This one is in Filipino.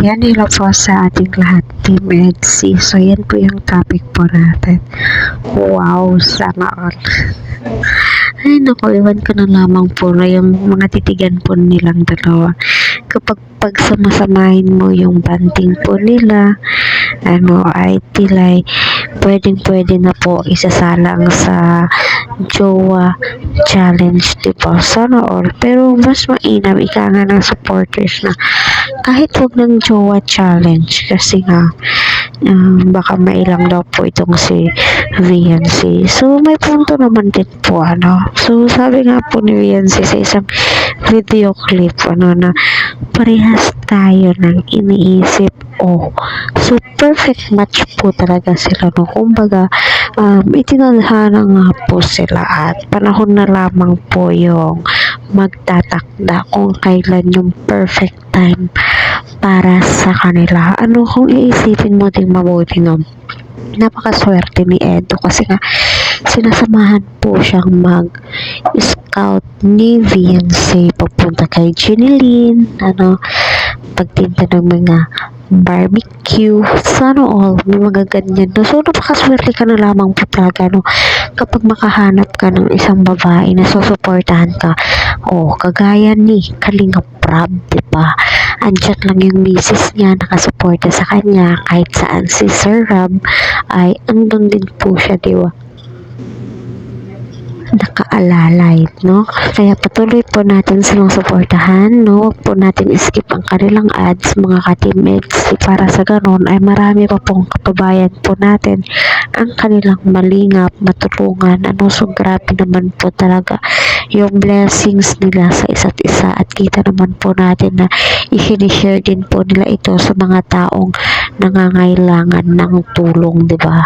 Yan, hello po sa ating lahat, Team EDSI. So, yan po yung topic po natin. Wow, sana all. Ay, naku, iwan ko na lamang po na yung mga titigan po nilang dalawa. Kapag pagsamasamahin mo yung banding po nila, ay tilay, pwedeng-pwede na po isasalang sa jowa challenge, diba? Sana all. Pero mas mainam, ika nga ng supporters na kahit wag ng jowa challenge kasi nga baka mailang daw po itong si VNC. So may punto naman din po So sabi nga po ni VNC sa isang video clip na parehas tayo ng iniisip. So perfect match po talaga sila kumbaga itinadhana nga po sila at panahon na lamang po yung magtatakda kung kailan yung perfect time para sa kanila. Kung iisipin mo din mabuti napakaswerte ni Edo kasi nga sinasamahan po siyang mag-scout ni VNC papunta kay Jeneline, pagtinda ng mga barbecue, sana all, may mga ganyan. So, napakaswerte ka na lamang po talaga, kapag makahanap ka ng isang babae na susuportahan ka. Kagaya ni Kalinga Prab, diba? Andyan lang yung misis niya, nakasuporta sa kanya, kahit saan si Sir Ram, ay andun din po siya, diba? Nakaalalay, Kaya patuloy po natin silang suportahan, Huwag po natin skip ang kanilang ads, mga ka-teammates, para sa ganon ay marami pa pong kababayan po natin ang kanilang malingap, matulungan. So grabe naman po talaga yung blessings nila sa isa't isa at kita naman po natin na i-share din po nila ito sa mga taong nangangailangan ng tulong, diba?